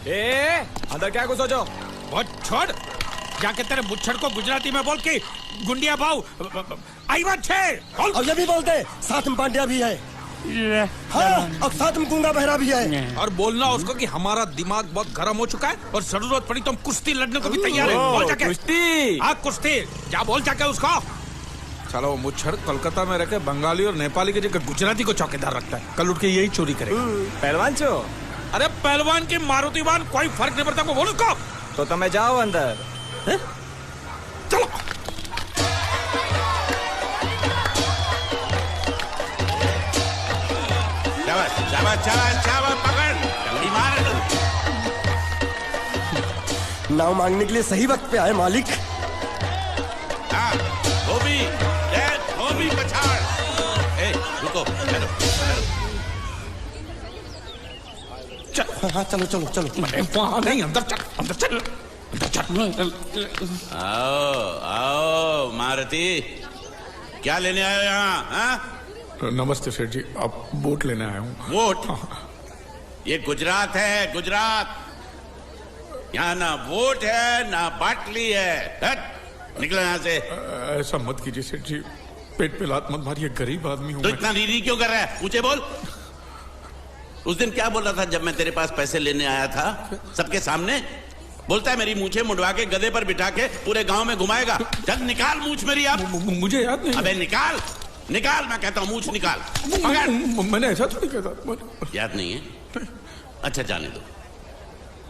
ए, अंदर क्या घुसो जो? बहुत छोड़, जाके तेरे मुच्छड़ को गुजराती में बोल के गुंडिया भाव आई बात छे। और ये भी बोलते साथ में पांड्या भी है। हाँ, और साथ में गूंगा बहरा भी है। और बोलना उसको कि हमारा दिमाग बहुत गर्म हो चुका है और जरूरत पड़ी तो हम कुश्ती लड़ने को भी तैयार है। बोल जाके कुश्ती? हाँ कुश्ती, जा बोल जाके उसको। चलो वो मुच्छड़ कोलकाता में रहकर बंगाली और नेपाली की जगह गुजराती को चौकीदार रखता है, कल उठ के यही चोरी करेगा। पहलवान छो? अरे पहलवान की मारुतिवान कोई फर्क नहीं पड़ता, बोल उसको। तो તમે જાઓ અંદર। चलो शाबाश शाबाश शाबाश शाबाश, पकड़ जल्दी मार। नाव मांगने के लिए सही वक्त पे आए मालिक। हाँ, धोबी पछाड़। ए, रुको, चलो। हाँ चलो चलो चलो। वहाँ नहीं, अंदर चल, अंदर चल, अंदर चल। आओ आओ मारुति, क्या लेने आए हो यहाँ? हाँ? नमस्ते सेठ जी, आप वोट लेने आया हूँ। वोट? ये गुजरात है, गुजरात। यहाँ ना वोट है ना बाटली है। हट, निकलो यहाँ से। ऐसा मत कीजिए सेठ जी, पेट पे लात मत मारिए, गरीब आदमी हूँ तो मैं। इतना रीरी क्यों कर रहा है? पूछे बोल। उस दिन क्या बोला था जब मैं तेरे पास पैसे लेने आया था सबके सामने? बोलता है मेरी मूछें मुंडवा के गधे पर बिठा के पूरे गांव में घुमाएगा। चल निकाल मूछ मेरी अब। मुझे याद नहीं। अबे निकाल निकाल, मैं कहता हूँ मूछ निकाल। मैंने ऐसा थोड़ी कहता। याद नहीं है? अच्छा जाने दो।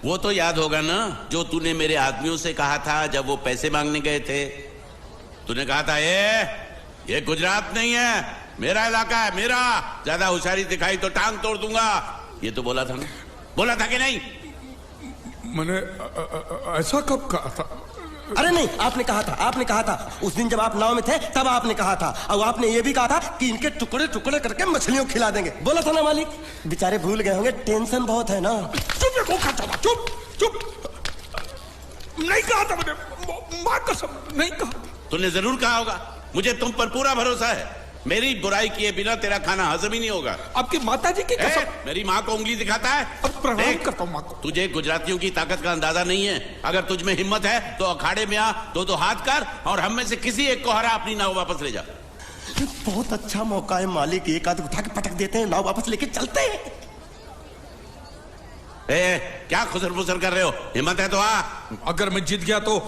वो तो याद होगा ना जो तूने मेरे आदमियों से कहा था जब वो पैसे मांगने गए थे। तूने कहा था ये गुजरात नहीं है, मेरा इलाका है, मेरा। ज्यादा होशियारी दिखाई तो टांग तोड़ दूंगा। ये तो बोला था ना? बोला था कि नहीं? मैंने ऐसा कब कहा था? अरे नहीं, आपने कहा था उस दिन जब आप नाव में थे तब आपने कहा था। और आपने ये भी कहा था कि इनके टुकड़े टुकड़े करके मछलियों को खिला देंगे। बोला था ना मालिक? बेचारे भूल गए होंगे, टेंशन बहुत है ना। चुप चुप। नहीं कहा था मैंने, मां कसम नहीं कहा। तूने जरूर कहा होगा। मुझे तुम पर पूरा भरोसा है। मेरी बुराई किए बिना तेरा खाना हजम ही नहीं होगा। आपकी माता जी की कसम। मेरी माँ को उंगली दिखाता है। अब प्रणाम करता हूँ माँ को। तुझे गुजरातियों की ताकत का अंदाजा नहीं है। अगर तुझ में हिम्मत है तो अखाड़े में आ, दो हाथ कर और हम में से किसी एक को हरा अपनी नाव वापस ले जा। बहुत अच्छा मौका है मालिक, एक आध उठा के पटक देते हैं, नाव वापस लेके चलते हैं। क्या खुसर फुसर कर रहे हो? हिम्मत है तो आ। अगर मैं जीत गया तो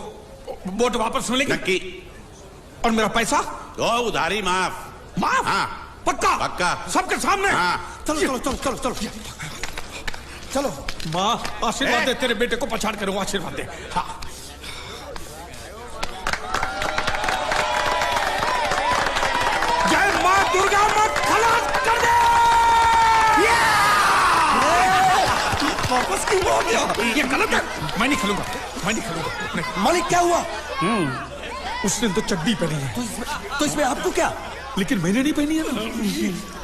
वोट वापस मिलेगी? नक्की। और मेरा पैसा? तो उधारी माफ। माफ? हाँ पक्का? पक्का। सबके सामने? हाँ। चलो चलो चलो चलो चलो चलो। माँ आशीर्वाद दे, तेरे बेटे को पछाड़ करूँ, आशीर्वाद दे। हाँ। जय माँ दुर्गा, मत खलास कर दे। वापस क्यों हो गया? ये गलत है, मैं नहीं खेलूंगा, मैं नहीं खेलूंगा। नहीं। मालिक क्या हुआ? उसने तो चड्डी पहनी है। तो इसमें आपको क्या? लेकिन मैंने नहीं पहनी है ना।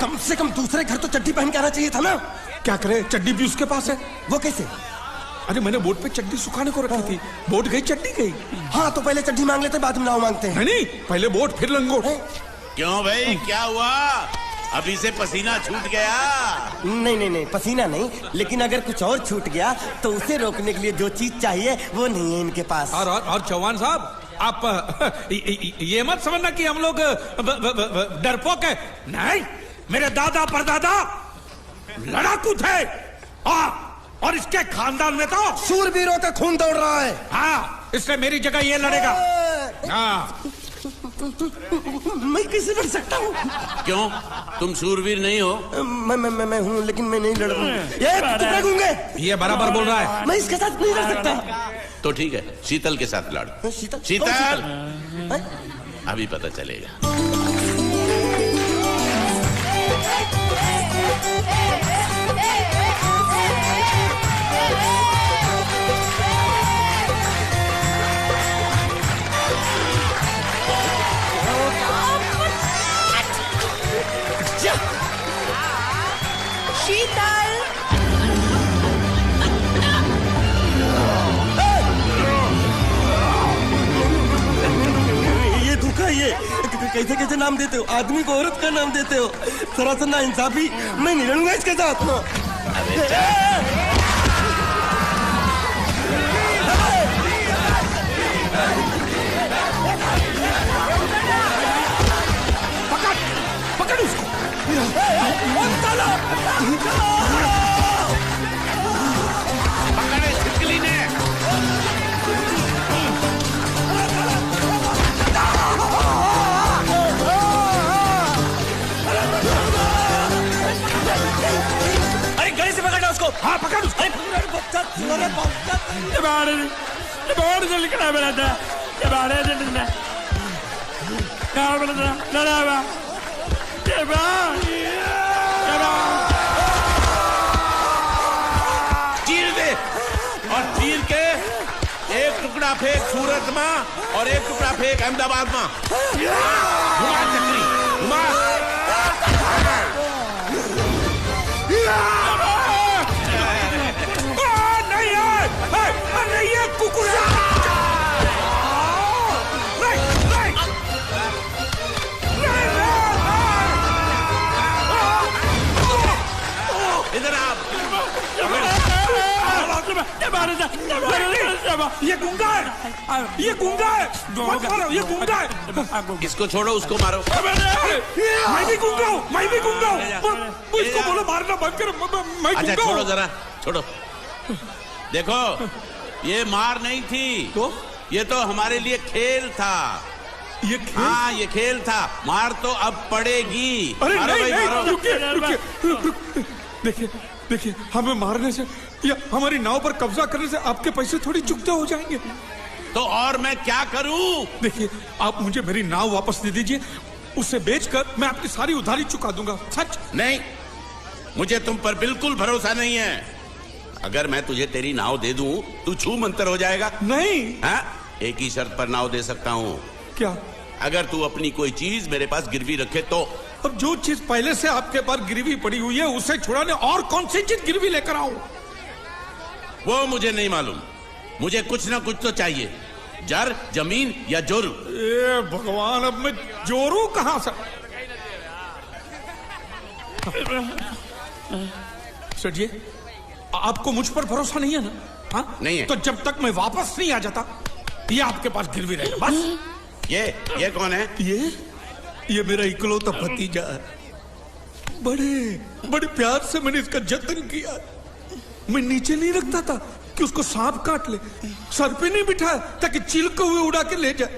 कम से कम दूसरे घर तो चड्डी पहन के आना चाहिए था ना। क्या करे, चड्डी भी उसके पास है। वो कैसे? अरे मैंने बोट पे चड्डी सुखाने को रखी थी, बोट गई चड्डी गई। हाँ तो पहले चड्डी मांग लेते, बाद में नाव मांगते हैं। नहीं, पहले बोट फिर लंगोट। क्यों भाई, क्या हुआ? अभी से पसीना छूट गया? नहीं नहीं नहीं, पसीना नहीं, लेकिन अगर कुछ और छूट गया तो उसे रोकने के लिए जो चीज चाहिए वो नहीं है इनके पास। और चौहान साहब, आप ये मत समझना कि हम लोग डरपोक है। नहीं, मेरे दादा परदादा लड़ाकू थे। और इसके खानदान में तो शूरवीरों का खून दौड़ रहा है। हाँ, इसलिए मेरी जगह ये लड़ेगा। हाँ। मैं कैसे लड़ सकता हूँ? क्यों, तुम शूरवीर नहीं हो? मैं हूँ, लेकिन मैं नहीं लड़ गूंगे। ये बराबर बोल रहा है। मैं इसके साथ नहीं लड़ सकता। तो ठीक है, शीतल के साथ लड़। शीतल? शीतल अभी पता चलेगा। शीतल, ये धोखा, ये कैसे कैसे नाम देते हो? आदमी को औरत का नाम देते हो, सरासर नाइंसाफी। मैं नहीं लड़ूंगा इसके साथ। चीर दे और चीर के एक टुकड़ा फेंक सूरत में और एक टुकड़ा फेंक अहमदाबाद में। घुमा चक्री घुमा। नहीं है कुकुरा। इधर आप। ये गुंगा है, ये गुंगा है, मत मारो, ये गुंगा है। इसको छोड़ो उसको मारो। मैं भी गुंगा हूँ, मैं भी गुंगा हूँ। इसको बोलो मारना बंद करो, मैं अच्छा गुंगा छोड़ो हूँ। जरा छोड़ो। देखो ये मार नहीं थी तो ये तो हमारे लिए खेल था। ये खेल? हाँ ये खेल था। मार तो अब पड़ेगी। अरे मारो नहीं, भाई, नहीं, मारो। रुकिए। देखिए देखिए, हमें मारने से या हमारी नाव पर कब्जा करने से आपके पैसे थोड़ी चुकते हो जाएंगे। तो और मैं क्या करूं? देखिए आप मुझे मेरी नाव वापस दे दीजिए, उसे बेचकर मैं आपकी सारी उधारी चुका दूंगा। सच नहीं, मुझे तुम पर बिल्कुल भरोसा नहीं है। अगर मैं तुझे तेरी नाव दे दूं तू छू मंतर हो जाएगा। नहीं। हाँ? एक ही शर्त पर नाव दे सकता हूं। क्या? अगर तू अपनी कोई चीज मेरे पास गिरवी रखे तो। अब जो चीज पहले से आपके पास गिरवी पड़ी हुई है उसे छुड़ाने और कौन सी चीज गिरवी लेकर आऊं? वो मुझे नहीं मालूम। मुझे कुछ ना कुछ तो चाहिए। जर, जमीन या जोरू। ए भगवान, अब मैं जोरू कहां से? सर जी, आपको मुझ पर भरोसा नहीं है ना? हाँ? नहीं है। तो जब तक मैं वापस नहीं आ जाता ये आपके पास गिरवी रहेगा बस। ये कौन है? ये मेरा इकलौता भतीजा है। बड़े प्यार से मैंने इसका जतन किया। मैं नीचे नहीं रखता था कि उसको सांप काट ले, सर पे नहीं बिठाया ताकि चिलके हुए उड़ा के ले जाए।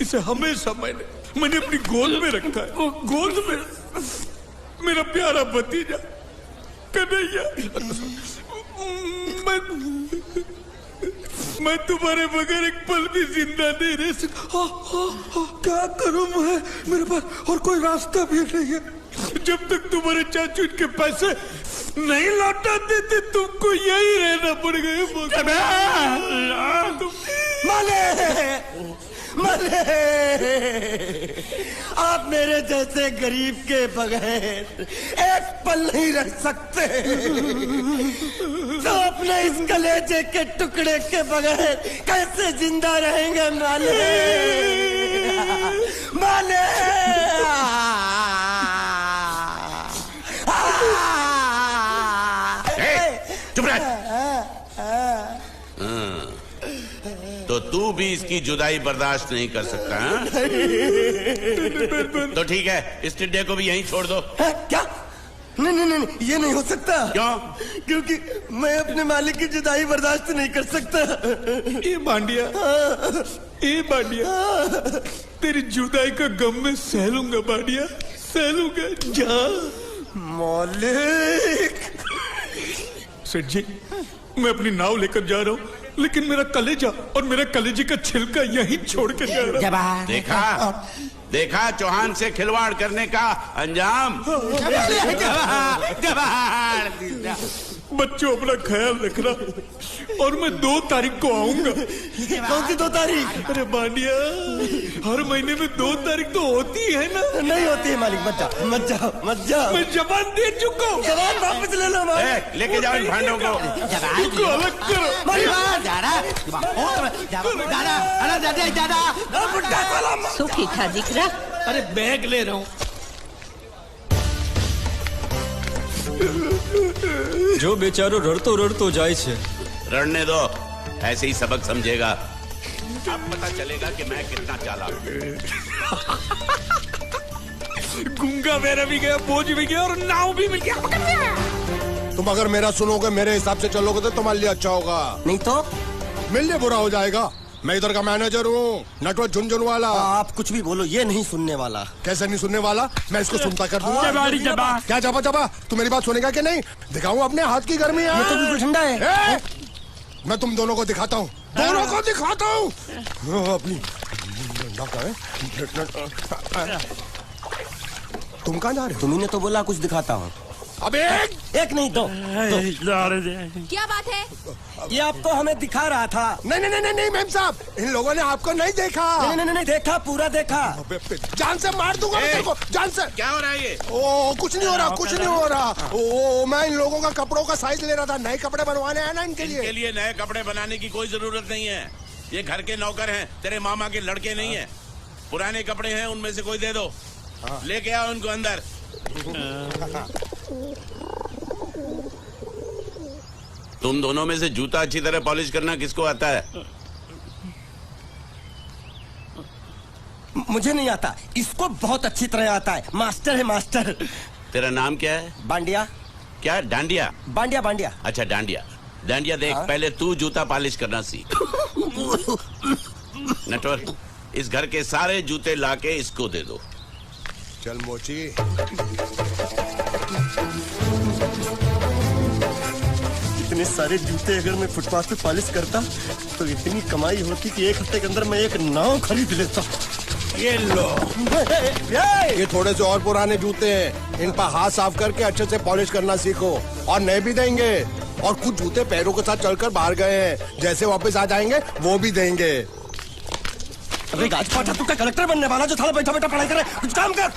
इसे हमेशा मैंने अपनी गोद में रखा है। गोद में मेरा प्यारा भतीजा कन्हैया। मैं तुम्हारे बगैर एक पल भी जिंदा नहीं रह सकता। क्या करूं मैं? मेरे पास और कोई रास्ता भी नहीं है। जब तक तुम्हारे चाचू इनके पैसे नहीं लौटा देते तुमको यही रहना पड़ेगा। माले, आप मेरे जैसे गरीब के बगैर एक पल नहीं रह सकते। तो अपने इस कलेजे के टुकड़े के बगैर कैसे जिंदा रहेंगे माले? माले, चुप रह। तो तू भी इसकी जुदाई बर्दाश्त नहीं कर सकता है? तो ठीक है, इस टिड्डे को भी यहीं छोड़ दो। क्या? नहीं, ये नहीं हो सकता। क्यों? क्योंकि मैं अपने मालिक की जुदाई बर्दाश्त नहीं कर सकता। ये बांडिया, तेरी जुदाई का गम में सह लूंगा बांडिया, सह लूंगा। जा मालिक। सेठ जी, मैं अपनी नाव लेकर जा रहा हूँ, लेकिन मेरा कलेजा और मेरे कलेजे का छिलका यहीं छोड़ के जा रहा हूँ। देखा चौहान से खिलवाड़ करने का अंजाम। बच्चों अपना ख्याल रखना और मैं 2 तारीख को आऊंगा। कौन सी 2 तारीख? अरे बांडिया, हर महीने में 2 तारीख तो होती है ना? नहीं होती है मालिक, मत जाओ। मैं जबान दे चुका हूँ। जबान वापस ले लो मालिक। लेके जाओ इन भांडों को। इनको अलग करो। શું ઠીઠા દીકરા? अरे बैग ले रहा हूँ। जो बेचारो रड़तो रड़तो जाए छे। रड़ने दो, ऐसे ही सबक समझेगा। अब पता चलेगा कि मैं कितना चालाक हूं। गुंगा मेरा भी गया, बोझ भी गया और नाव भी मिल गया। तुम अगर मेरा सुनोगे, मेरे हिसाब से चलोगे तो तुम्हारे लिए अच्छा होगा। नहीं तो मेरे लिए बुरा हो जाएगा। मैं इधर का मैनेजर हूँ, नटवर झुनझुन वाला। आप कुछ भी बोलो, ये नहीं सुनने वाला। कैसे नहीं सुनने वाला? मैं इसको सुनता कर दूंगा। क्या जबा? तू मेरी बात सुनेगा कि नहीं? दिखाऊं अपने हाथ की गर्मी? ये तो बिल्कुल ठंडा है। मैं तुम दोनों को दिखाता हूँ, दोनों को दिखाता हूँ। अपनी तुम कहाँ जा रहे हो? तुम्ही ने तो बोला कुछ दिखाता हूँ। अबे एक नहीं दो। क्या बात है? ये आपको हमें दिखा रहा था। नहीं नहीं नहीं नहीं मेम साहब, इन लोगों ने आपको नहीं देखा। नहीं देखा, पूरा देखा। जान से मार दूंगा मैं तेरे को, जान से। क्या हो रहा है ये? ओ कुछ नहीं हो रहा, कुछ नहीं हो रहा। ओ मैं इन लोगों का कपड़ों का साइज ले रहा था, नए कपड़े बनवाने हैं ना इनके इनके लिए। लिए नए कपड़े बनाने की कोई जरूरत नहीं है। ये घर के नौकर हैं, तेरे मामा के लड़के नहीं हैं। पुराने कपड़े हैं, उनमें से कोई दे दो। लेके आओ उनको अंदर। तुम दोनों में से जूता अच्छी तरह पॉलिश करना किसको आता है? मुझे नहीं आता, इसको बहुत अच्छी तरह आता है। मास्टर है मास्टर। तेरा नाम क्या है? बांडिया। क्या? डांडिया? बांडिया बांडिया। अच्छा डांडिया। डांडिया देख, पहले तू जूता पॉलिश करना सीख। नटवर, इस घर के सारे जूते लाके इसको दे दो। चल मोची। इतने सारे जूते अगर मैं फुटपाथ पे पॉलिश करता तो इतनी कमाई होती कि एक हफ्ते के अंदर मैं एक नाव खरीद लेता। ये लो, ये थोड़े से और पुराने जूते हैं, इन पर हाथ साफ करके अच्छे से पॉलिश करना सीखो। और नए भी देंगे, और कुछ जूते पैरों के साथ चलकर बाहर गए हैं, जैसे वापस आ जाएंगे वो भी देंगे। अबे गाजपाटा, तू क्या कलेक्टर बनने वाला जो साला बैठा बैठा पढ़ाई करे? कुछ काम कर।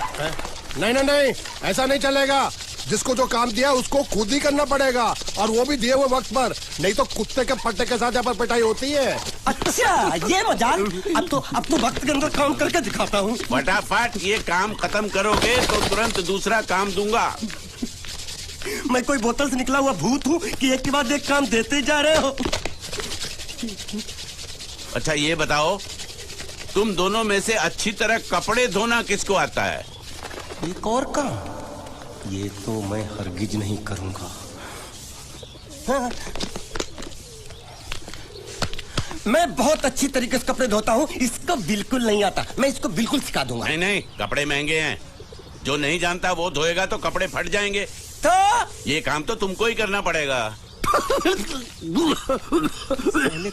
नहीं नहीं नहीं, ऐसा नहीं चलेगा। जिसको जो काम दिया उसको खुद ही करना पड़ेगा, और वो भी दिए हुए वक्त पर, नहीं तो कुत्ते के पट्टे के साथ यहाँ पर पिटाई होती है। अच्छा ये मजाल। अब तो वक्त के अंदर काम करके दिखाता हूँ। फटाफट ये काम खत्म करोगे तो तुरंत दूसरा काम दूंगा। मैं कोई बोतल से निकला हुआ भूत हूँ कि एक के बाद एक काम देते जा रहे हो? अच्छा ये बताओ, तुम दोनों में से अच्छी तरह कपड़े धोना किसको आता है? एक और काम? ये तो मैं हरगिज नहीं करूंगा। हाँ। मैं बहुत अच्छी तरीके से कपड़े धोता हूँ, इसको बिल्कुल नहीं आता। मैं इसको बिल्कुल सिखा दूंगा। नहीं नहीं, कपड़े महंगे हैं, जो नहीं जानता वो धोएगा तो कपड़े फट जाएंगे। तो ये काम तो तुमको ही करना पड़ेगा।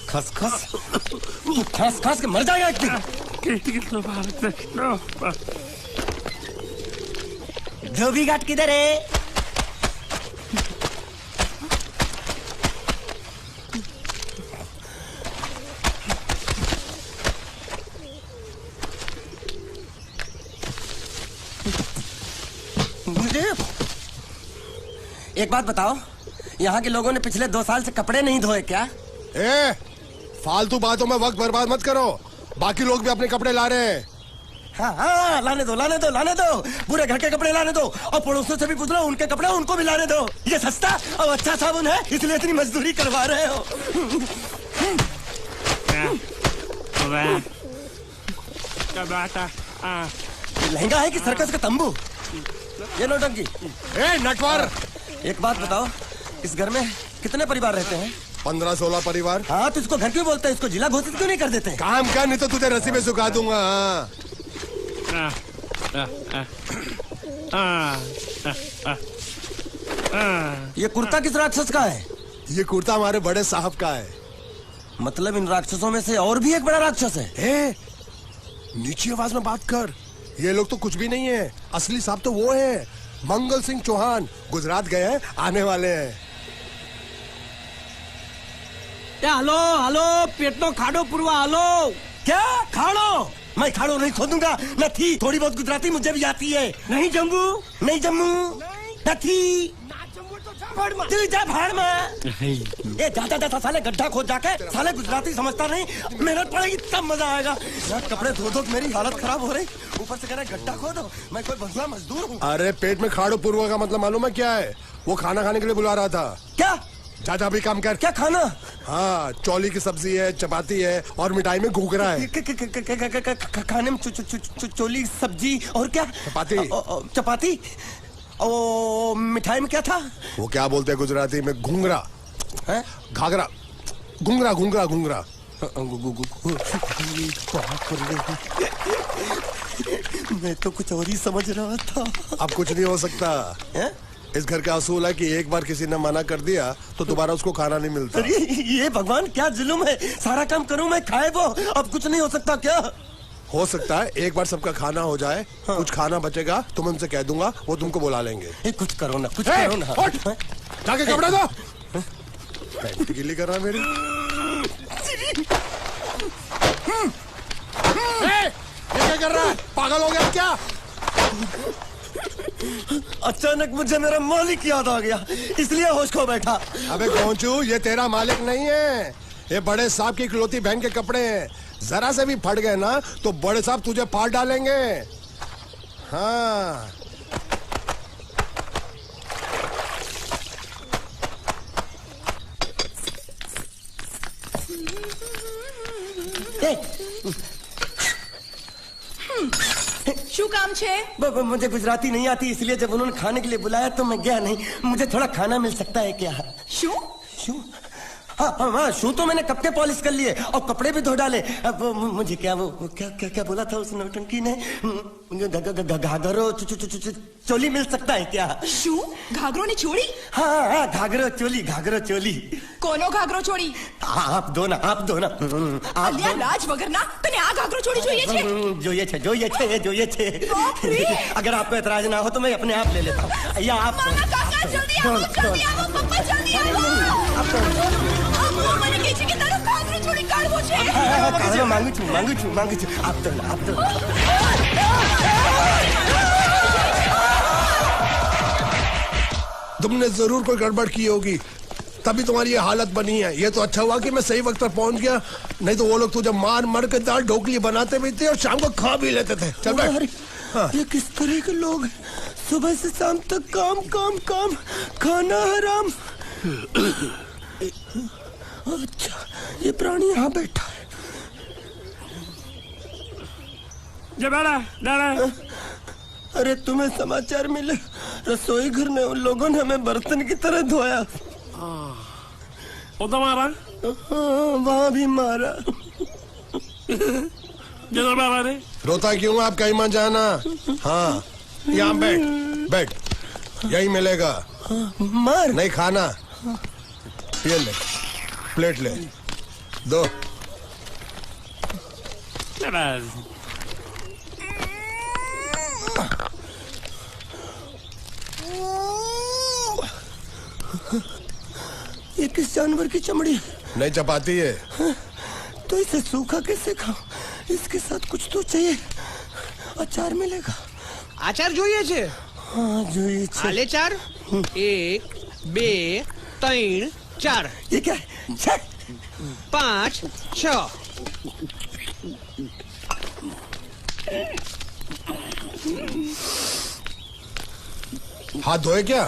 खसखस, तू खास खास के मर जाएगा एक दिन। धोबी घाट किधर है? मुझे एक बात बताओ, यहाँ के लोगों ने पिछले 2 साल से कपड़े नहीं धोए क्या? ए, फालतू बातों में वक्त बर्बाद मत करो। बाकी लोग भी अपने कपड़े ला रहे हैं। हाँ, लाने दो। पूरे घर के कपड़े लाने दो, और पड़ोसियों से भी पूछ लो, उनके कपड़े उनको भी लाने दो। ये सस्ता और अच्छा साबुन है, इसलिए इतनी मजदूरी करवा रहे हो। लहंगा है कि सर्कस का तंबू? ये नौटंकी। ए नटवर, एक बात बताओ, इस घर में कितने परिवार रहते हैं? 15-16 परिवार। हाँ, तो इसको घर क्यों बोलते हैं? इसको जिला घोषित क्यों नहीं कर देते? काम कर, नहीं तो तुझे रस्सी में सुखा दूंगा। ये कुर्ता किस राक्षस का है? ये कुर्ता हमारे बड़े साहब का है। मतलब इन राक्षसों में से और भी एक बड़ा राक्षस है? ए, नीची आवाज में बात कर। ये लोग तो कुछ भी नहीं है, असली साहब तो वो है मंगल सिंह चौहान। गुजरात गए हैं, आने वाले हैं। हेलो, पेट नो खाड़ो पुरवा। हेलो, क्या खाड़ो? मैं खाड़ो नहीं खोदूंगा। न थी, थोड़ी बहुत गुजराती मुझे भी आती है। नहीं जम्मू, न थी। तू जा भाड़ में। ये जा साले गड्ढा खोद जाके, साले गुजराती समझता नहीं। मेहनत पड़ेगी तब मजा आएगा। कपड़े धो धो मेरी हालत खराब हो रही, ऊपर से कह रहे गड्ढा खोदो। मैं कोई बंधुआ मजदूर हूँ? अरे पेट में खाड़ो पूर्वा का मतलब मालूम है क्या है? वो खाना खाने के लिए बुला रहा था। क्या? जा भी काम कर। क्या खाना? हाँ, चौली की सब्जी है, चपाती है, और मिठाई में घूघरा है। खाने में चोली सब्जी और क्या? चपाती। ओ, मिठाई में क्या था? वो क्या बोलते हैं गुजराती में? घूंघरा है, घाघरा, घूंघरा। मैं तो कुछ और ही समझ रहा था। अब कुछ नहीं हो सकता। इस घर का असूल है कि एक बार किसी ने मना कर दिया तो दोबारा उसको खाना नहीं मिलता। अरे ये भगवान क्या जुल्म है, सारा काम करूं मैं, खाए वो, अब कुछ नहीं हो सकता क्या? हो सकता है एक बार सबका खाना हो जाए, कुछ खाना बचेगा तो मैं उनसे कह दूंगा, वो तुमको बुला लेंगे। कुछ करो ना, कुछ करो ना। उठ, जाके कपड़े दो। पैंट गीली कर रहा है मेरी। ये क्या कर रहा है, पागल हो गया क्या? अचानक मुझे मेरा मालिक याद आ गया, इसलिए होश खो बैठा। अबे गोंचू, ये तेरा मालिक नहीं है, ये बड़े साहब की इकलौती बहन के कपड़े हैं। जरा से भी फट गए ना तो बड़े साहब तुझे फाड़ डालेंगे। हाँ શું કામ છે? मुझे गुजराती नहीं आती, इसलिए जब उन्होंने खाने के लिए बुलाया तो मैं गया नहीं। मुझे थोड़ा खाना मिल सकता है क्या? શું? शू? हाँ, शू तो मैंने कब के पॉलिश कर लिए और कपड़े भी धो डाले। अब मुझे क्या वो क्या क्या क्या बोला था उस नौटंकी ने? घाघरो चोली मिल सकता है क्या? શું? ઘાઘરો ને ચોળી? हाँ, घाघरो चोली, घाघरो चोली। કોનો ઘાઘરો ચોળી? आप दो ना, आप दो ना। અલ્યા લાજ વગરના તને આ ઘાઘરો ચોળી જોઈએ છે? જોઈએ છે। બાપરે! अगर आपको एतराज ना हो तो मैं अपने आप ले लेता हूँ, या आप મારા કાકા જલ્દી આવો, પપ્પા જલ્દી આવો। અમ્મા મને કહે છે કે તારો ઘાઘરો ચોળી કાઢવો છે। मांगू छू। आप दो ना, आप दो। तुमने जरूर कोई गड़बड़ की होगी, तभी तुम्हारी ये हालत बनी है। ये तो अच्छा हुआ कि मैं सही वक्त पर पहुंच गया, नहीं तो वो लोग तुझे मार के दाल ढोकली बनाते भी थे और शाम को खा भी लेते थे। चल बैठ। हाँ। ये किस तरह के लोग हैं? सुबह से शाम तक काम काम काम, खाना हराम। अच्छा, ये प्राणी यहाँ बैठा है। अरे तुम्हें समाचार मिले? रसोई घर में उन लोगों ने हमें बर्तन की तरह धोया। मारा? हाँ, वहाँ भी मारा। रोता क्यों? आप कहीं मत जाना। हाँ, यहाँ बैठ, यही मिलेगा। मार नहीं खाना, ये ले, प्लेट ले, दो। ये किस जानवर की चमड़ी है? नहीं चपाती है। तो इसे सूखा कैसे खाऊं? इसके साथ कुछ तो चाहिए। अचार मिलेगा? આચાર જોઈએ છે? हाँ, જોઈએ છે। આલે ચાર? 1 2 3 4 ये क्या है? 5 6 हाथ धोए क्या?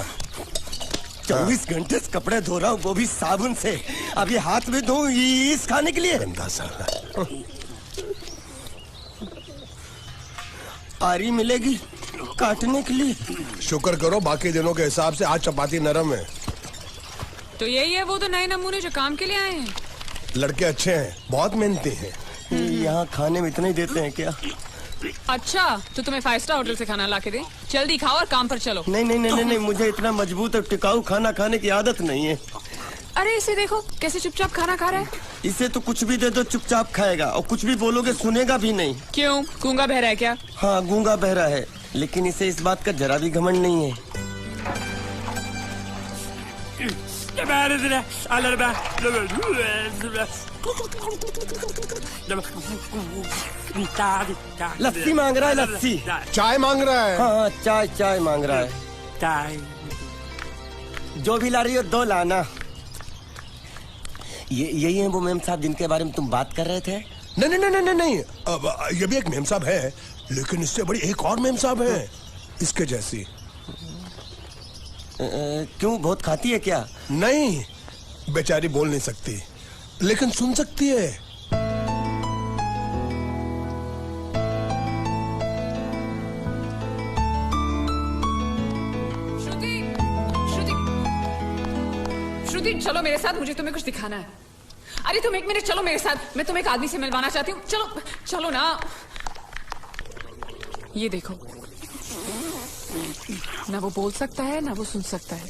24 घंटे से कपड़े धो रहा हूँ, वो भी साबुन से। अब ये हाथ में धो इस खाने के लिए? गंदा साला। आरी मिलेगी काटने के लिए? शुक्र करो बाकी दिनों के हिसाब से आज चपाती नरम है। तो यही है वो तो नए नमूने जो काम के लिए आए हैं। लड़के अच्छे हैं, बहुत मेहनती हैं। यहाँ खाने में इतना ही देते हैं क्या? अच्छा, तो तुम्हें 5 स्टार होटल से खाना ला के दे? जल्दी खाओ और काम पर चलो। नहीं, मुझे इतना मजबूत और टिकाऊ खाना खाने की आदत नहीं है। अरे इसे देखो कैसे चुपचाप खाना खा रहा है। इसे तो कुछ भी दे दो चुपचाप खाएगा, और कुछ भी बोलोगे सुनेगा भी नहीं। क्यों, गूंगा बहरा है क्या? हाँ, गूंगा बहरा है, लेकिन इसे इस बात का जरा भी घमंड नहीं है। लस्सी मांग रहा है, लस्सी। चाय मांग रहा है? हाँ, चाय मांग रहा है। जो भी ला रही हो 2 लाना। यही है वो मेम साहब जिनके बारे में तुम बात कर रहे थे? नहीं, अब ये भी एक मेम साहब है, लेकिन इससे बड़ी एक और मेम साहब है, इसके जैसी। क्यों, बहुत खाती है क्या? नहीं, बेचारी बोल नहीं सकती, लेकिन सुन सकती है। श्रुति, चलो मेरे साथ, मुझे तुम्हें कुछ दिखाना है। अरे तुम 1 मिनट चलो मेरे साथ, मैं तुम्हें एक आदमी से मिलवाना चाहती हूँ। चलो ना। ये देखो। ना वो बोल सकता है ना वो सुन सकता है,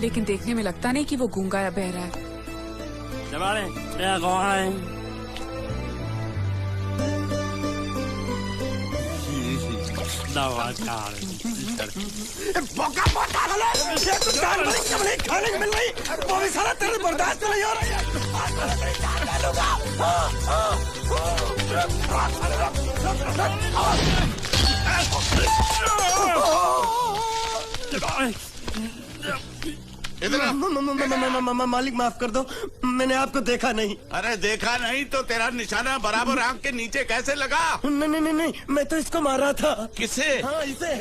लेकिन देखने में लगता नहीं कि वो गूंगा या बहरा है। मौका मत डालो। ये तो दाल बड़ी चमड़ी खाने को मिल रही, वो भी सारा तेरे बर्दाश्त नहीं हो रहा है। आज मैं तेरी जान डालूंगा। मालिक माफ कर दो, मैंने आपको देखा नहीं। अरे देखा नहीं तो तेरा निशाना बराबर आंख के नीचे कैसे लगा? नहीं, मैं तो इसको मार रहा था। किसे? हाँ, इसे।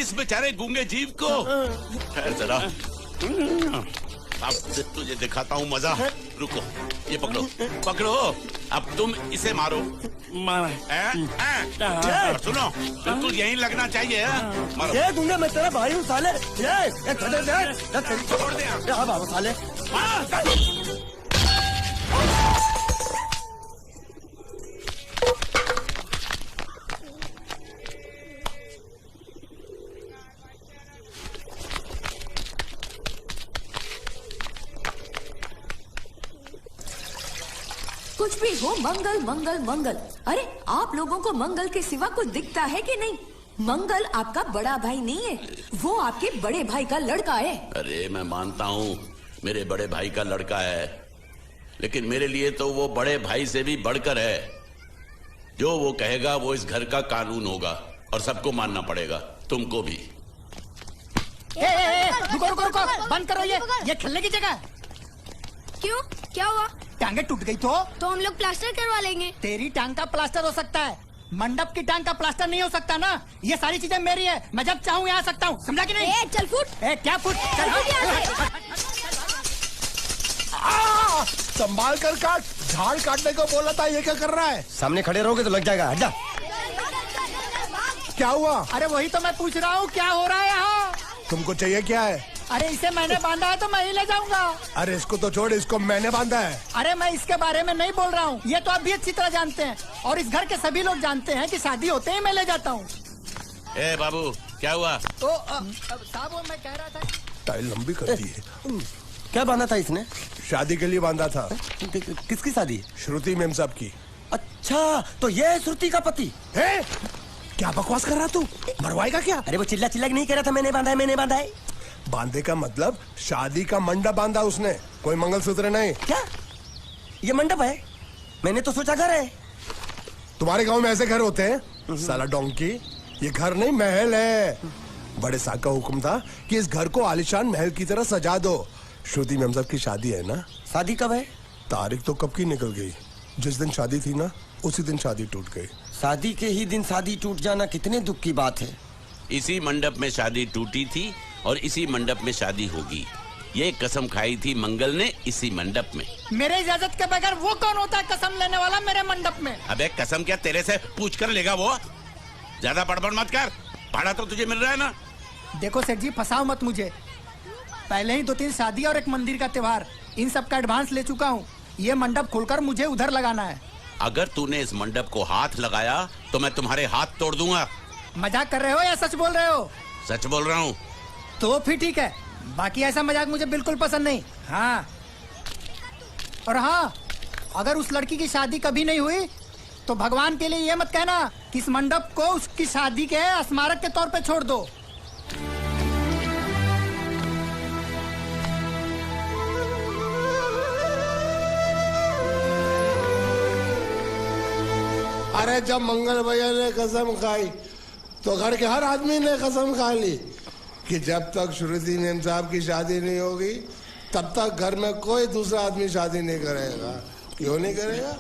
इस बेचारे गूंगे जीव को? ठहर जरा, अब तुझे दिखाता हूँ मजा। रुको, ये पकड़ो पकड़ो, अब तुम इसे मारो। सुनो, बिल्कुल यहीं लगना चाहिए। मारो। ये दूंगा, मैं तेरा भाई हूँ साले। ये छोड़ दे। हाँ बाबू साले। कुछ भी हो, मंगल मंगल मंगल। अरे आप लोगों को मंगल के सिवा कुछ दिखता है कि नहीं? मंगल आपका बड़ा भाई नहीं है, वो आपके बड़े भाई का लड़का है। अरे मैं मानता हूँ मेरे बड़े भाई का लड़का है, लेकिन मेरे लिए तो वो बड़े भाई से भी बढ़कर है। जो वो कहेगा वो इस घर का कानून होगा और सबको मानना पड़ेगा, तुमको भी। रुको, बंद करो ये खेलने की जगह। क्यों, क्या हुआ? टांगे टूट गई तो हम लोग प्लास्टर करवा लेंगे। तेरी टांग का प्लास्टर हो सकता है, मंडप की टांग का प्लास्टर नहीं हो सकता ना। ये सारी चीजें मेरी है, मैं जब चाहूँ यहाँ आ सकता हूँ, समझा कि नहीं? चल फुट। क्या फुट? संभाल कर काट, झाड़ काटने को बोला था, ये क्या कर रहा है? सामने खड़े रहोगे तो लग जाएगा। हट। क्या हुआ? अरे वही तो मैं पूछ रहा हूँ, क्या हो रहा है यहाँ? तुमको चाहिए क्या है? अरे इसे मैंने बांधा है तो मैं ही ले जाऊंगा। अरे इसको तो छोड़, इसको मैंने बांधा है। अरे मैं इसके बारे में नहीं बोल रहा हूँ, ये तो आप भी अच्छी तरह जानते हैं और इस घर के सभी लोग जानते हैं कि शादी होते ही मैं ले जाता हूँ। ए बाबू, क्या हुआ? तो साहब वो मैं कह रहा था, टाइल लंबी कर दी है। क्या बांधा था इसने? शादी के लिए बांधा था। किसकी शादी? श्रुति मेम साहब की। अच्छा, तो ये है श्रुति का पति है? क्या बकवास कर रहा तू? मरवाएगा क्या? अरे वो चिल्ला के नहीं कह रहा था मैंने बांधा है, मैंने बांधा है। बांधे का मतलब शादी का मंडप बांधा उसने, कोई मंगलसूत्र नहीं। क्या ये मंडप है? मैंने तो सोचा घर है। तुम्हारे गांव में ऐसे घर होते हैं? साला डोंकी, ये घर नहीं महल है। बड़े साहब का हुक्म था कि इस घर को आलीशान महल की तरह सजा दो। श्रुति मेम साहब की शादी है ना? शादी कब है? तारीख तो कब की निकल गई, जिस दिन शादी थी ना उसी दिन शादी टूट गई। शादी के ही दिन शादी टूट जाना कितने दुख की बात है। इसी मंडप में शादी टूटी थी और इसी मंडप में शादी होगी, ये कसम खाई थी मंगल ने इसी मंडप में। मेरे इजाजत के बगैर वो कौन होता है कसम लेने वाला मेरे मंडप में? अबे कसम क्या तेरे से पूछ कर लेगा वो? ज्यादा बड़बड़ मत कर, भाड़ा तो तुझे मिल रहा है ना। देखो सेठ जी, फंसाओ मत मुझे। पहले ही 2-3 शादी और एक मंदिर का त्योहार, इन सब का एडवांस ले चुका हूँ। ये मंडप खोलकर मुझे उधर लगाना है। अगर तूने इस मंडप को हाथ लगाया तो मैं तुम्हारे हाथ तोड़ दूंगा। मजाक कर रहे हो या सच बोल रहे हो? सच बोल रहा हूँ। तो फिर ठीक है, बाकी ऐसा मजाक मुझे बिल्कुल पसंद नहीं। हाँ, और हाँ, अगर उस लड़की की शादी कभी नहीं हुई तो भगवान के लिए ये मत कहना कि इस मंडप को उसकी शादी के स्मारक के तौर पे छोड़ दो। अरे जब मंगल भैया ने कसम खाई तो घर के हर आदमी ने कसम खा ली कि जब तक श्रुति मेम साहब की शादी नहीं होगी तब तक घर में कोई दूसरा आदमी शादी नहीं करेगा। क्यों नहीं करेगा?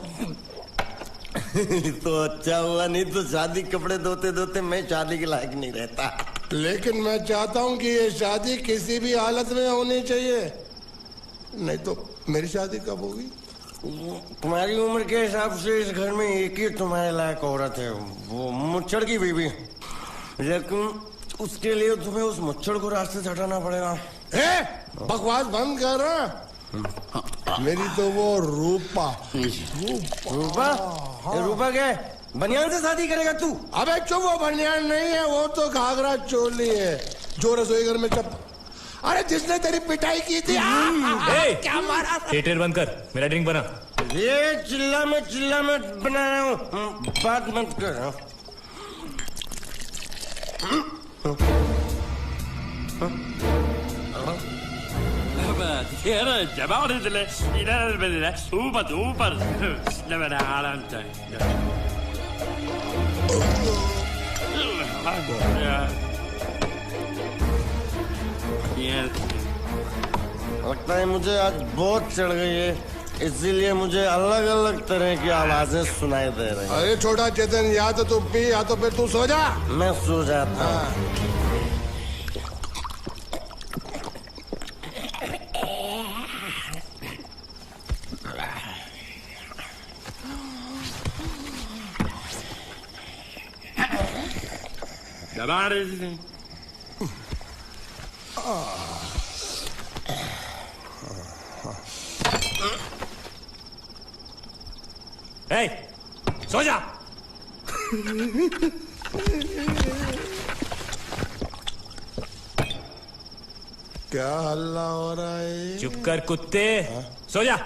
तो अच्छा हुआ, नहीं तो शादी कपड़े धोते धोते मैं शादी के लायक नहीं रहता। लेकिन मैं चाहता हूँ कि ये शादी किसी भी हालत में होनी चाहिए, नहीं तो मेरी शादी कब होगी? तुम्हारी उम्र के हिसाब से इस घर में एक ही तुम्हारे लायक औरत है, वो मुच्छड़ की बीवी। लेकिन उसके लिए तुम्हें उस मुच्छड़ को रास्ते से हटाना पड़ेगा। बकवास बंद कर। मेरी तो वो रूपा। रूपा? रूपा क्या? बनियान से शादी करेगा तू? अबे चुप, वो बनियान नहीं है, वो तो घाघरा चोली है जो रसोई घर में चप। अरे जिसने तेरी पिटाई की थी क्या मारा? थिएटर बंद कर, मेरा ड्रिंक बना। ये चिल्ला में बना रहा हूँ, बात मत कर। लगता है मुझे आज बहुत चढ़ गई है, इसीलिए मुझे अलग अलग तरह की आवाजें सुनाई दे रही हैं। अरे छोटा चेतन, या तो तू पी या तो फिर तू सो जा। मैं सो जाता हूँ। सो जा। क्या हल्ला हो रहा है? चुप कर कुत्ते, सो जा।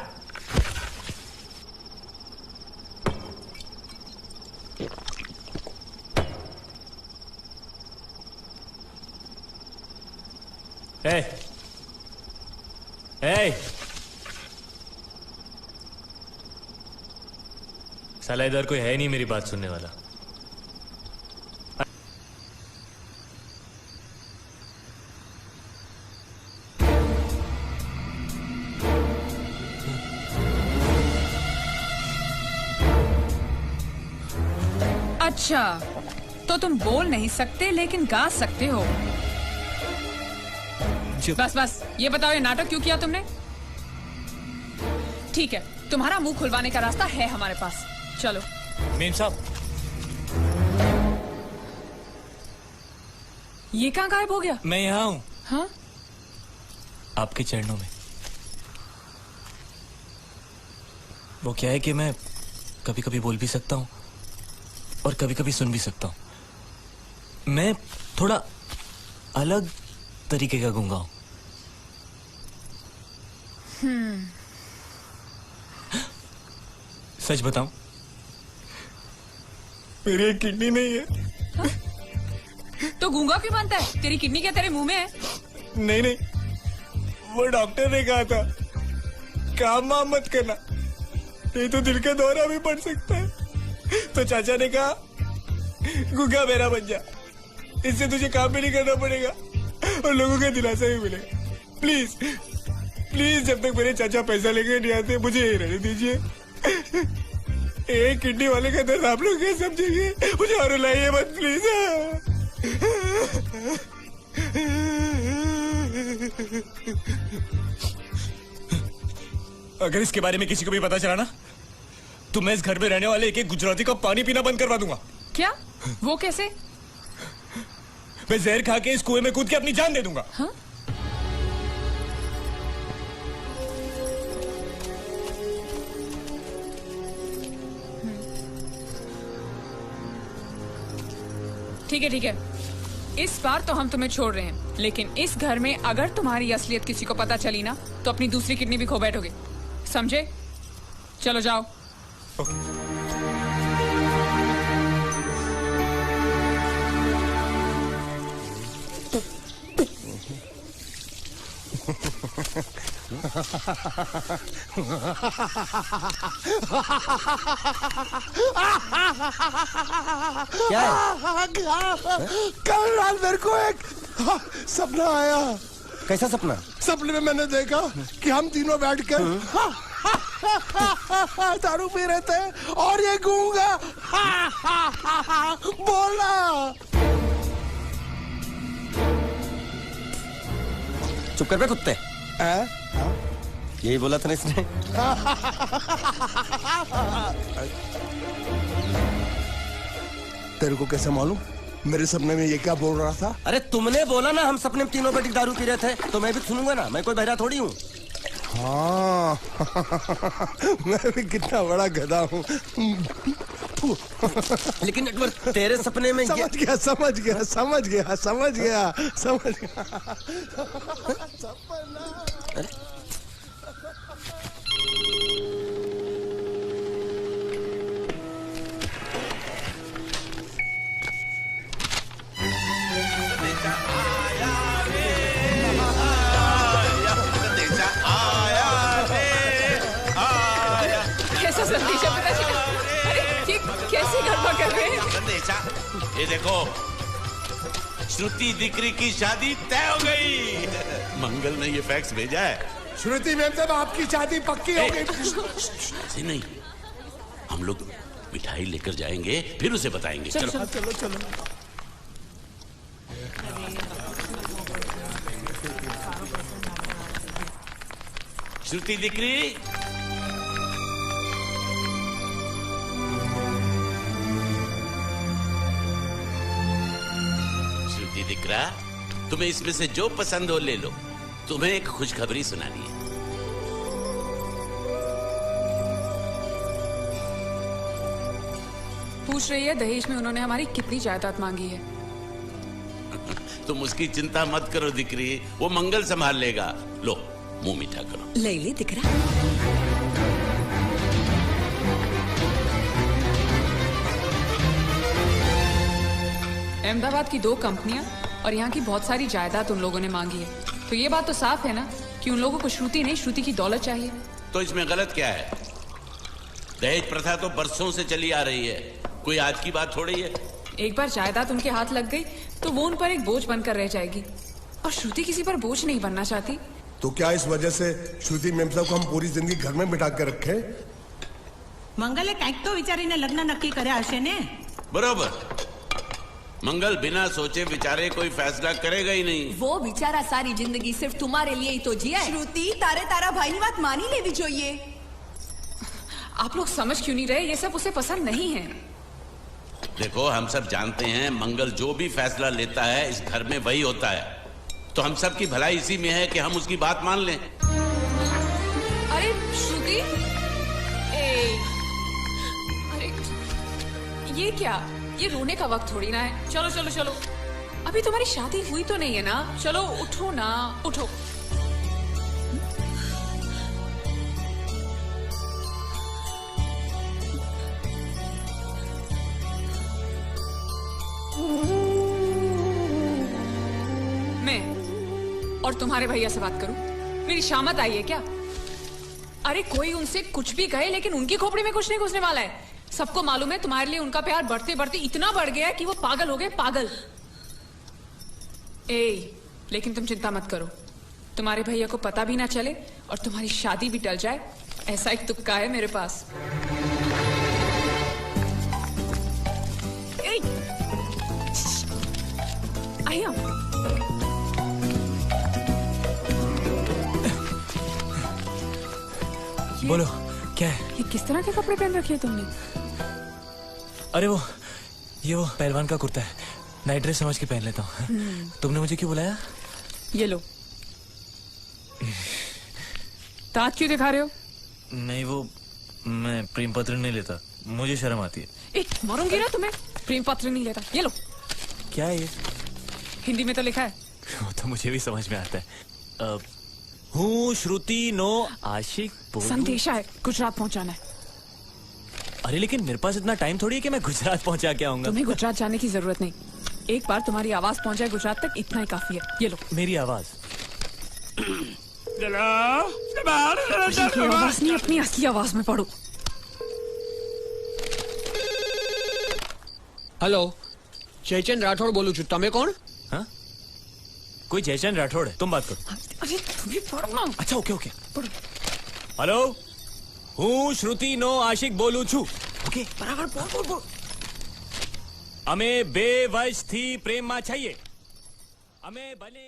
साला इधर कोई है नहीं मेरी बात सुनने वाला। अच्छा, तो तुम बोल नहीं सकते लेकिन गा सकते हो। बस बस ये बताओ, ये नाटक क्यों किया तुमने? ठीक है, तुम्हारा मुंह खुलवाने का रास्ता है हमारे पास, चलो। मेम साहब, ये कहाँ गायब हो गया? मैं यहाँ हूँ। हाँ? आपके चरणों में। वो क्या है कि मैं कभी कभी बोल भी सकता हूँ और कभी कभी सुन भी सकता हूँ। मैं थोड़ा अलग तरीके का गूंगा हूँ। सच बताऊं, मेरी एक किडनी नहीं है। हाँ? तो गूंगा क्यों बनता है? तेरी किडनी क्या तेरे मुंह में है? नहीं नहीं, वो डॉक्टर ने कहा था काम वाम मत करना, नहीं तो दिल का दौरा भी पड़ सकता है। तो चाचा ने कहा गूंगा मेरा बन जा, इससे तुझे काम भी नहीं करना पड़ेगा और लोगों का दिलासा भी मिलेगा। प्लीज प्लीज, जब तक मेरे चाचा पैसा लेके नहीं आते मुझे यही रहने दीजिए। एक किडनी वाले का दर्द आप लोग क्या समझेंगे? मुझे और रुलाइए मत प्लीज। अगर इसके बारे में किसी को भी पता चला ना, तो मैं इस घर में रहने वाले एक एक गुजराती का पानी पीना बंद करवा दूंगा। क्या? वो कैसे? मैं जहर खा के इस कुएं में कूद के अपनी जान दे दूंगा। हाँ? ठीक है ठीक है, इस बार तो हम तुम्हें छोड़ रहे हैं, लेकिन इस घर में अगर तुम्हारी असलियत किसी को पता चली ना, तो अपनी दूसरी किडनी भी खो बैठोगे, समझे? चलो जाओ। क्या है? कल रात मेरे को एक सपना आया। कैसा सपना? सपने में मैंने देखा कि हम तीनों बैठकर दारू पी रहे थे और ये गूंगा बोला। चुप कर बे कुत्ते। यही बोला था ना इसने। तेरे को कैसे मालूम मेरे सपने में ये क्या बोल रहा था? अरे तुमने बोला ना हम सपने में तीनों बैठ दारू पी रहे थे, तो मैं भी सुनूंगा ना, मैं कोई बहरा थोड़ी हूँ। हाँ मैं भी कितना बड़ा गधा हूँ। लेकिन अकबर तेरे सपने में समझ गया समझ गया समझ गया समझ गया समझ गया। कैसा संदेशा पिताजी का? अरे ये कैसे गड़बड़ कर रहे हैं? संदेशा, ये देखो, श्रुति दिकरी की शादी तय हो गई। मंगल ने ये फैक्स भेजा है। श्रुति मैम साहब आपकी शादी पक्की हो गई। ऐसे नहीं, हम लोग मिठाई लेकर जाएंगे फिर उसे बताएंगे। चलो चलो चलो। श्रुति दिकरी, श्रुति दिकरा, तुम्हें इसमें से जो पसंद हो ले लो। तुम्हें एक खुशखबरी सुनानी है। पूछ रही है दहेज में उन्होंने हमारी कितनी जायदाद मांगी है। तुम उसकी चिंता मत करो दिकरी, वो मंगल संभाल लेगा। लो मुंह मीठा करो। ले ले दिख रहा। अहमदाबाद की 2 कंपनियां और यहाँ की बहुत सारी जायदाद उन लोगों ने मांगी है। तो ये बात तो साफ है ना कि उन लोगों को श्रुति नहीं, श्रुति की दौलत चाहिए। तो इसमें गलत क्या है? दहेज प्रथा तो बरसों से चली आ रही है, कोई आज की बात थोड़ी है। एक बार जायदाद उनके हाथ लग गई तो वो उन पर एक बोझ बनकर रह जाएगी, और श्रुति किसी पर बोझ नहीं बनना चाहती। तो क्या इस वजह से श्रुति मैम साहब को हम पूरी जिंदगी घर में बिठा कर रखे? મંગલે કંઈક તો વિચારીને લગ્ન નક્કી કર્યા હશે ને? बरोबर, मंगल बिना सोचे विचारे कोई फैसला करेगा ही नहीं। वो बेचारा सारी जिंदगी सिर्फ तुम्हारे लिए ही तो जिया है। શ્રુતિ તારે તારા ભાઈની વાત માની લેવી જોઈએ। आप लोग समझ क्यों नहीं रहे? ये सब उसे पसंद नहीं है। देखो, हम सब जानते हैं मंगल जो भी फैसला लेता है इस घर में वही होता है। तो हम सब की भलाई इसी में है कि हम उसकी बात मान लें। अरे श्रुति, अरे ये क्या? ये रोने का वक्त थोड़ी ना है। चलो चलो चलो, अभी तुम्हारी शादी हुई तो नहीं है ना? चलो उठो ना, उठो। मैं और तुम्हारे भैया से बात करूं? मेरी शामत आई है क्या? अरे कोई उनसे कुछ भी कहे, लेकिन उनकी खोपड़ी में कुछ नहीं घुसने वाला है। सबको मालूम है तुम्हारे लिए उनका प्यार बढ़ते बढ़ते इतना बढ़ गया है कि वो पागल हो गए, पागल। लेकिन तुम चिंता मत करो, तुम्हारे भैया को पता भी ना चले और तुम्हारी शादी भी टल जाए, ऐसा एक तुक्का है मेरे पास। आइए बोलो क्या है? ये किस तरह के कपड़े पहन रखे हैं तुमने? अरे वो ये वो पहलवान का कुर्ता है, नाइट ड्रेस समझ के पहन लेता हूँ। तुमने मुझे क्यों बुलाया? ये लो। दांत क्यों दिखा रहे हो? नहीं, वो मैं प्रेम पत्र नहीं लेता, मुझे शर्म आती है। मारूंगी ना तुम्हें। प्रेम पत्र नहीं लेता, ये लो। क्या है ये? हिंदी में तो लिखा है। वो तो मुझे भी समझ में आता है। हूँ श्रुति नो आशिक बोलूं। संदेशा है, गुजरात पहुंचाना है। अरे लेकिन मेरे पास इतना टाइम थोड़ी है कि मैं गुजरात पहुंचा के आऊंगा। तुम्हें गुजरात जाने की जरूरत नहीं, एक बार तुम्हारी आवाज पहुंच जाए गुजरात तक, इतना ही काफी है। ये लो। मेरी आवाज? आवाज नहीं, अपनी असली आवाज में पढ़ो। हेलो, जयचंद राठौड़ बोलू છું। તમે કોણ? हाँ? कोई जयचंद राठौड़ है? तुम बात करो। अरे तुम्हें पढ़ो ना। अच्छा ओके ओके। हेलो, हूँ श्रुति नो आशिक बोलू छू। ओके बराबर बोल बोल बोल। हमें बेवश थी प्रेम में चाहिए, हमें भले